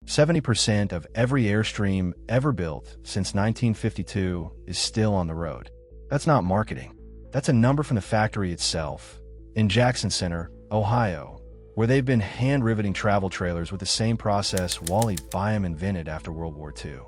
70% of every Airstream ever built since 1952 is still on the road. That's not marketing. That's a number from the factory itself, in Jackson Center, Ohio, where they've been hand-riveting travel trailers with the same process Wally Byam invented after World War II.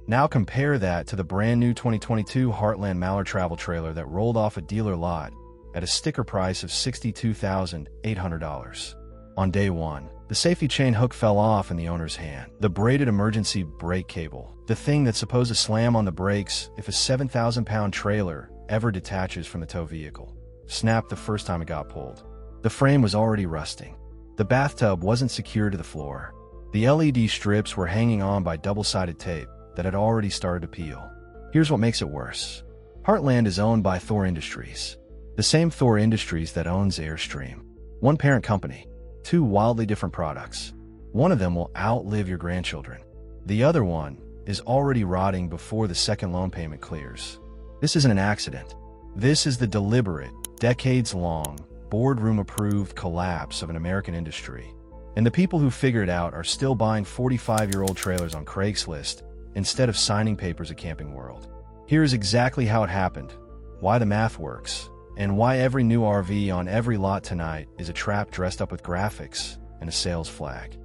Now compare that to the brand-new 2022 Heartland Mallard travel trailer that rolled off a dealer lot at a sticker price of $62,800. On day one, the safety chain hook fell off in the owner's hand. The braided emergency brake cable, the thing that's supposed to slam on the brakes if a 7,000-pound trailer ever detaches from the tow vehicle, snapped the first time it got pulled. The frame was already rusting. The bathtub wasn't secured to the floor. The LED strips were hanging on by double-sided tape that had already started to peel. Here's what makes it worse. Heartland is owned by Thor Industries, the same Thor Industries that owns Airstream. One parent company, two wildly different products. One of them will outlive your grandchildren. The other one is already rotting before the second loan payment clears. This isn't an accident. This is the deliberate, decades-long, boardroom-approved collapse of an American industry. And the people who figure it out are still buying 45-year-old trailers on Craigslist instead of signing papers at Camping World. Here's exactly how it happened, why the math works, and why every new RV on every lot tonight is a trap dressed up with graphics and a sales flag.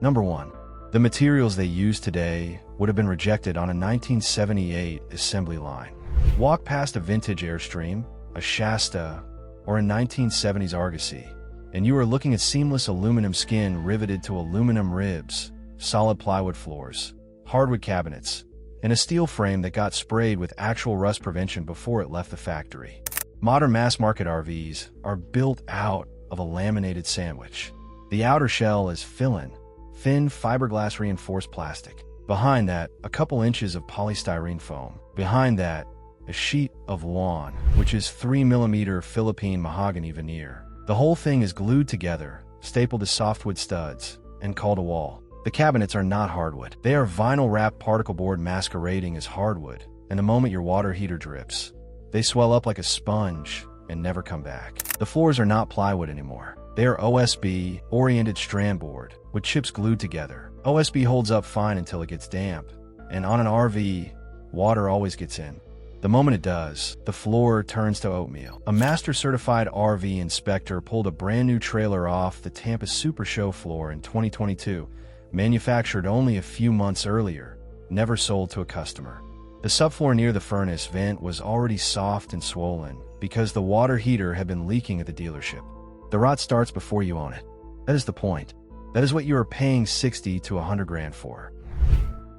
Number 1. The materials they use today would have been rejected on a 1978 assembly line. Walk past a vintage Airstream, a Shasta, or a 1970s Argosy, and you are looking at seamless aluminum skin riveted to aluminum ribs, solid plywood floors, hardwood cabinets, and a steel frame that got sprayed with actual rust prevention before it left the factory. Modern mass-market RVs are built out of a laminated sandwich. The outer shell is fill-in, thin fiberglass reinforced plastic. Behind that, a couple inches of polystyrene foam. Behind that, a sheet of lawn, which is 3mm Philippine mahogany veneer. The whole thing is glued together, stapled to softwood studs, and called a wall. The cabinets are not hardwood. They are vinyl-wrapped particle board masquerading as hardwood, and the moment your water heater drips, they swell up like a sponge and never come back. The floors are not plywood anymore. They are OSB, oriented strand board, with chips glued together. OSB holds up fine until it gets damp, and on an RV, water always gets in. The moment it does, the floor turns to oatmeal. A master-certified RV inspector pulled a brand-new trailer off the Tampa Super Show floor in 2022, manufactured only a few months earlier, never sold to a customer. The subfloor near the furnace vent was already soft and swollen because the water heater had been leaking at the dealership. The rot starts before you own it. That is the point. That is what you are paying 60 to 100 grand for.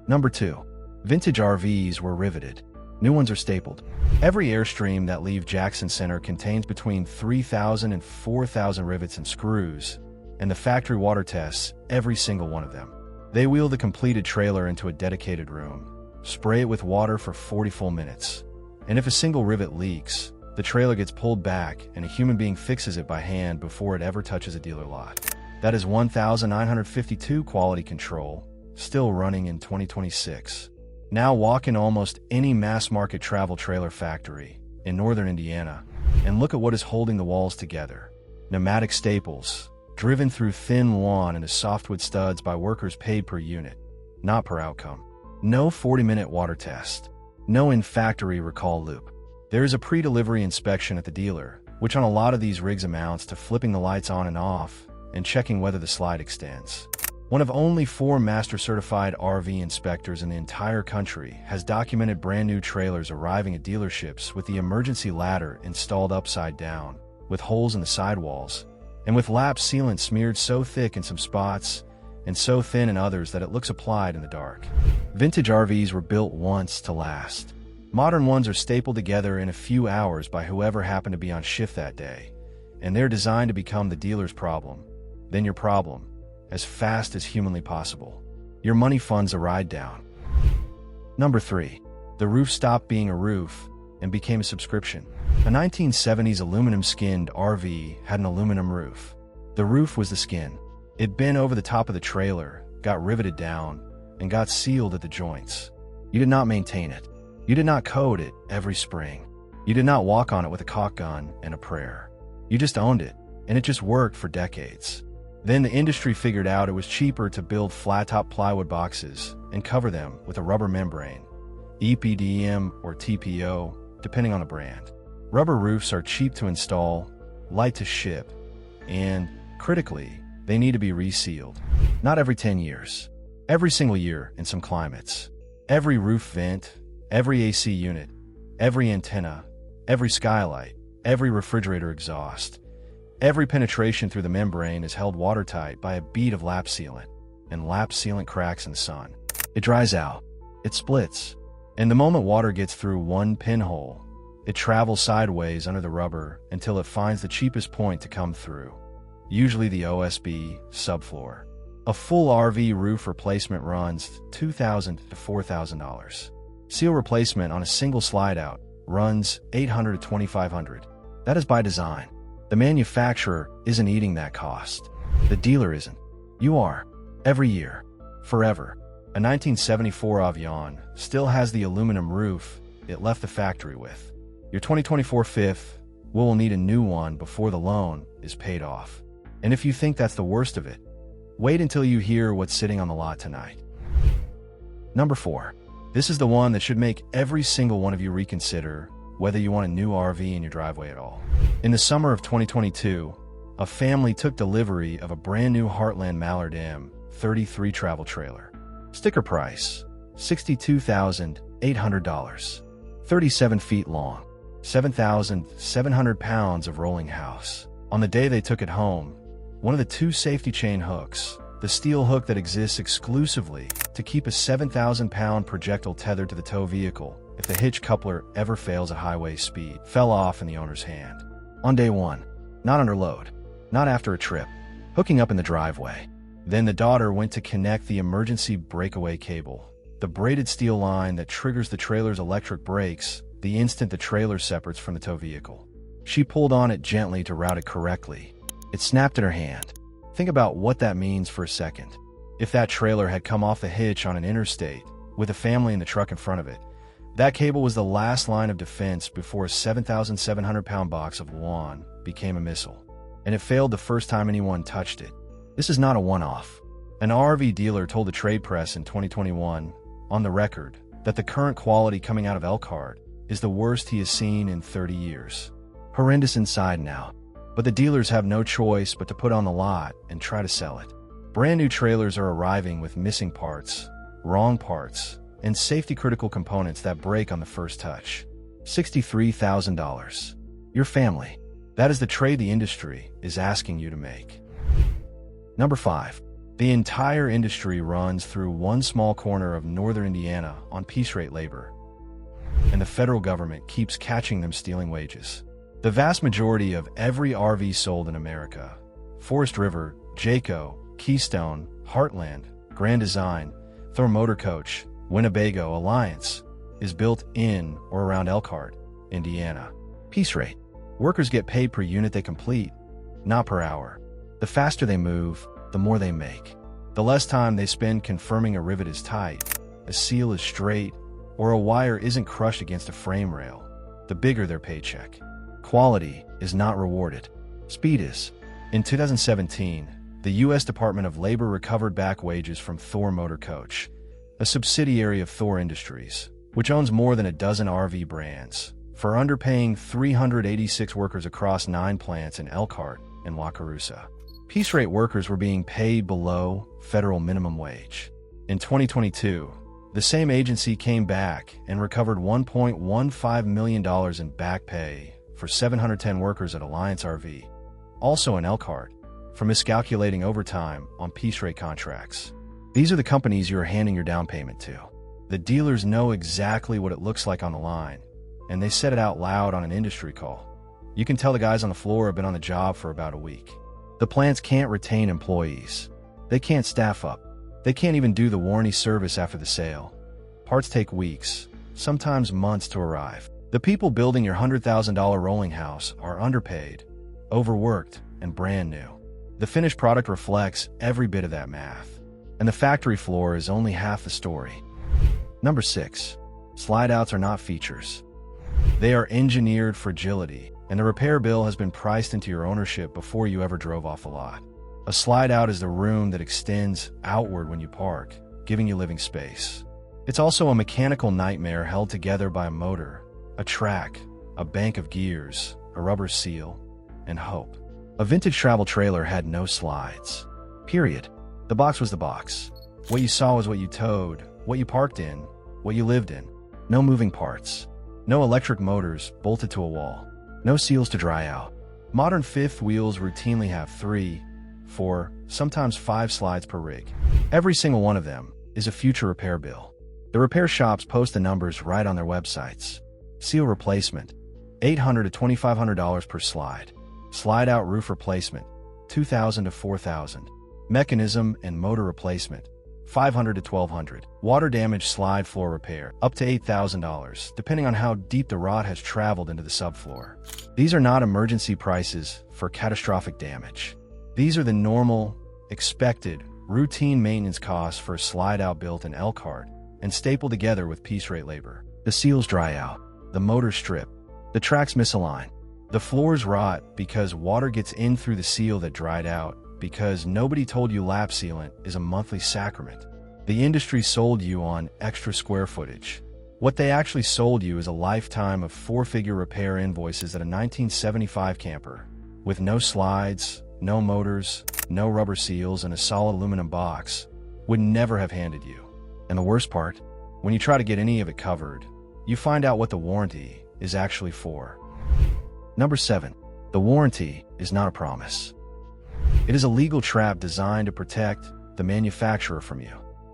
Number 2. Vintage RVs were riveted. New ones are stapled. Every Airstream that leaves Jackson Center contains between 3,000 and 4,000 rivets and screws, and the factory water tests every single one of them. They wheel the completed trailer into a dedicated room, spray it with water for 40 full minutes, and if a single rivet leaks, the trailer gets pulled back and a human being fixes it by hand before it ever touches a dealer lot. That is 1,952 quality control, still running in 2026. Now walk in almost any mass-market travel trailer factory in northern Indiana and look at what is holding the walls together. Pneumatic staples, driven through thin lawn into softwood studs by workers paid per unit, not per outcome. No 40-minute water test. No in-factory recall loop. There is a pre-delivery inspection at the dealer, which on a lot of these rigs amounts to flipping the lights on and off and checking whether the slide extends. One of only 4 master-certified RV inspectors in the entire country has documented brand-new trailers arriving at dealerships with the emergency ladder installed upside down, with holes in the sidewalls, and with lap sealant smeared so thick in some spots and so thin in others that it looks applied in the dark. Vintage RVs were built once to last. Modern ones are stapled together in a few hours by whoever happened to be on shift that day, and they're designed to become the dealer's problem, then your problem, as fast as humanly possible. Your money funds a ride down. Number 3. The roof stopped being a roof and became a subscription. A 1970s aluminum-skinned RV had an aluminum roof. The roof was the skin. It bent over the top of the trailer, got riveted down, and got sealed at the joints. You did not maintain it. You did not coat it every spring. You did not walk on it with a caulk gun and a prayer. You just owned it, and it just worked for decades. Then the industry figured out it was cheaper to build flat-top plywood boxes and cover them with a rubber membrane, EPDM or TPO, depending on the brand. Rubber roofs are cheap to install, light to ship, and, critically, they need to be resealed. Not every 10 years. Every single year in some climates. Every roof vent, every AC unit, every antenna, every skylight, every refrigerator exhaust. Every penetration through the membrane is held watertight by a bead of lap sealant, and lap sealant cracks in the sun. It dries out. It splits. And the moment water gets through one pinhole, it travels sideways under the rubber until it finds the cheapest point to come through, usually the OSB subfloor. A full RV roof replacement runs $2,000 to $4,000. Seal replacement on a single slide-out runs $800 to $2,500. That is by design. The manufacturer isn't eating that cost. The dealer isn't. You are. Every year. Forever. A 1974 Avion still has the aluminum roof it left the factory with. Your 2024 Fifth will need a new one before the loan is paid off. And if you think that's the worst of it, wait until you hear what's sitting on the lot tonight. Number 4. This is the one that should make every single one of you reconsider whether you want a new RV in your driveway at all. In the summer of 2022, a family took delivery of a brand new Heartland Mallard M33 travel trailer. Sticker price, $62,800. 37 feet long, 7,700 pounds of rolling house. On the day they took it home, one of the 2 safety chain hooks, the steel hook that exists exclusively to keep a 7,000-pound projectile tethered to the tow vehicle if the hitch coupler ever fails at highway speed, fell off in the owner's hand. On day 1, not under load, not after a trip, hooking up in the driveway. Then the daughter went to connect the emergency breakaway cable, the braided steel line that triggers the trailer's electric brakes the instant the trailer separates from the tow vehicle. She pulled on it gently to route it correctly. It snapped in her hand. Think about what that means for a second. If that trailer had come off the hitch on an interstate, with a family in the truck in front of it, that cable was the last line of defense before a 7,700-pound box of lawn became a missile. And it failed the first time anyone touched it. This is not a one-off. An RV dealer told the trade press in 2021, on the record, that the current quality coming out of Elkhart is the worst he has seen in 30 years. Horrendous inside and out. But the dealers have no choice but to put on the lot and try to sell it. Brand new trailers are arriving with missing parts, wrong parts, and safety-critical components that break on the first touch. $63,000. Your family. That is the trade the industry is asking you to make. Number 5. The entire industry runs through one small corner of northern Indiana on piece rate labor, and the federal government keeps catching them stealing wages. The vast majority of every RV sold in America, Forest River, Jayco, Keystone, Heartland, Grand Design, Thor Motor Coach, Winnebago, Alliance, is built in or around Elkhart, Indiana. Piece rate. Workers get paid per unit they complete, not per hour. The faster they move, the more they make. The less time they spend confirming a rivet is tight, a seal is straight, or a wire isn't crushed against a frame rail, the bigger their paycheck. Quality is not rewarded. Speed is. In 2017, the U.S. Department of Labor recovered back wages from Thor Motor Coach, a subsidiary of Thor Industries, which owns more than a dozen RV brands, for underpaying 386 workers across 9 plants in Elkhart and Wakarusa. Piece rate workers were being paid below federal minimum wage. In 2022, the same agency came back and recovered $1.15 million in back pay for 710 workers at Alliance RV, also in Elkhart, for miscalculating overtime on piece rate contracts. These are the companies you are handing your down payment to. The dealers know exactly what it looks like on the line, and they said it out loud on an industry call. You can tell the guys on the floor have been on the job for about a week. The plants can't retain employees. They can't staff up. They can't even do the warranty service after the sale. Parts take weeks, sometimes months to arrive. The people building your $100,000 rolling house are underpaid, overworked, and brand new. The finished product reflects every bit of that math, and the factory floor is only half the story. Number 6. Slide-outs are not features. They are engineered fragility, and the repair bill has been priced into your ownership before you ever drove off the lot. A slide out is the room that extends outward when you park, giving you living space. It's also a mechanical nightmare held together by a motor, a track, a bank of gears, a rubber seal, and hope. A vintage travel trailer had no slides. Period. The box was the box. What you saw was what you towed, what you parked in, what you lived in. No moving parts. No electric motors bolted to a wall. No seals to dry out. Modern fifth wheels routinely have 3, 4, sometimes 5 slides per rig. Every single one of them is a future repair bill. The repair shops post the numbers right on their websites. Seal replacement, $800 to $2,500 per slide. Slide out roof replacement, $2,000 to $4,000. Mechanism and motor replacement, $500 to $1,200. Water damage slide floor repair, up to $8,000, depending on how deep the rot has traveled into the subfloor. These are not emergency prices for catastrophic damage. These are the normal, expected, routine maintenance costs for a slide-out built in Elkhart and stapled together with piece rate labor. The seals dry out, the motors strip, the tracks misalign, the floors rot because water gets in through the seal that dried out, because nobody told you lap sealant is a monthly sacrament. The industry sold you on extra square footage. What they actually sold you is a lifetime of 4-figure repair invoices at a 1975 camper, with no slides, no motors, no rubber seals, and a solid aluminum box, would never have handed you. And the worst part, when you try to get any of it covered, you find out what the warranty is actually for. Number 7. The warranty is not a promise. It is a legal trap designed to protect the manufacturer from you.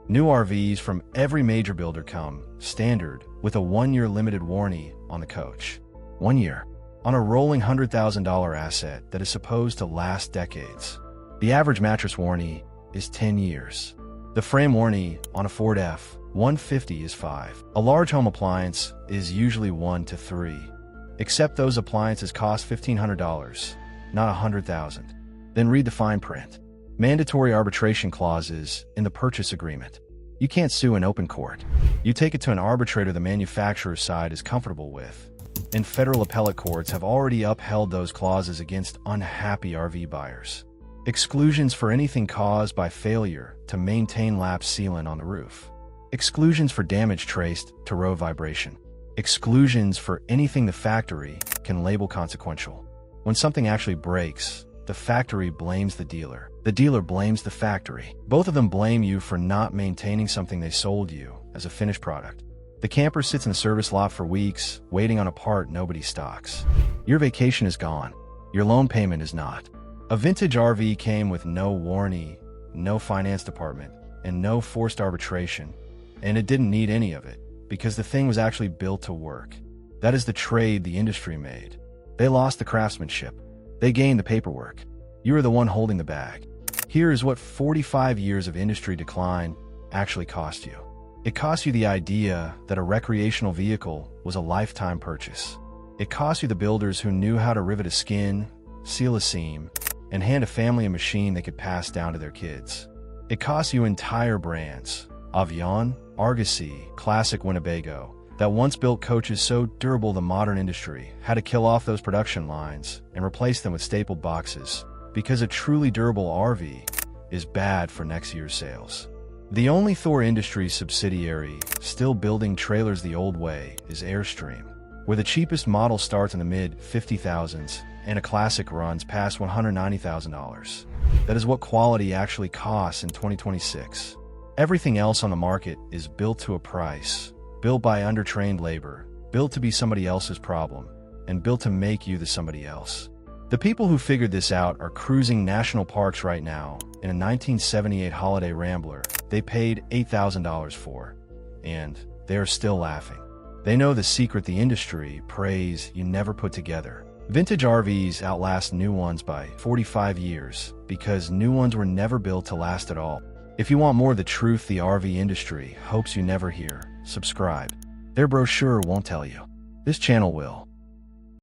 New RVs from every major builder come, standard, with a 1-year limited warranty on the coach. 1 year. On a rolling $100,000 asset that is supposed to last decades. The average mattress warranty is 10 years. The frame warranty on a Ford F-150 is 5. A large home appliance is usually 1 to 3. Except those appliances cost $1,500, not $100,000. Then read the fine print. Mandatory arbitration clauses in the purchase agreement. You can't sue in open court. You take it to an arbitrator the manufacturer's side is comfortable with. And federal appellate courts have already upheld those clauses against unhappy RV buyers. Exclusions for anything caused by failure to maintain lap sealant on the roof. Exclusions for damage traced to road vibration. Exclusions for anything the factory can label consequential. When something actually breaks, the factory blames the dealer. The dealer blames the factory. Both of them blame you for not maintaining something they sold you as a finished product. The camper sits in the service lot for weeks, waiting on a part nobody stocks. Your vacation is gone. Your loan payment is not. A vintage RV came with no warranty, no finance department, and no forced arbitration, and it didn't need any of it, because the thing was actually built to work. That is the trade the industry made. They lost the craftsmanship. They gained the paperwork. You are the one holding the bag. Here is what 45 years of industry decline actually cost you. It cost you the idea that a recreational vehicle was a lifetime purchase. It cost you the builders who knew how to rivet a skin, seal a seam, and hand a family a machine they could pass down to their kids. It cost you entire brands, Avions, Argosy, Classic Winnebago, that once built coaches so durable the modern industry had to kill off those production lines and replace them with stapled boxes, because a truly durable RV is bad for next year's sales. The only Thor Industries subsidiary still building trailers the old way is Airstream, where the cheapest model starts in the mid-$50,000s and a classic runs past $190,000. That is what quality actually costs in 2026. Everything else on the market is built to a price, built by undertrained labor, built to be somebody else's problem, and built to make you the somebody else. The people who figured this out are cruising national parks right now in a 1978 Holiday Rambler they paid $8,000 for, and they are still laughing. They know the secret the industry prays you never put together. Vintage RVs outlast new ones by 45 years because new ones were never built to last at all. If you want more of the truth the RV industry hopes you never hear, subscribe. Their brochure won't tell you. This channel will.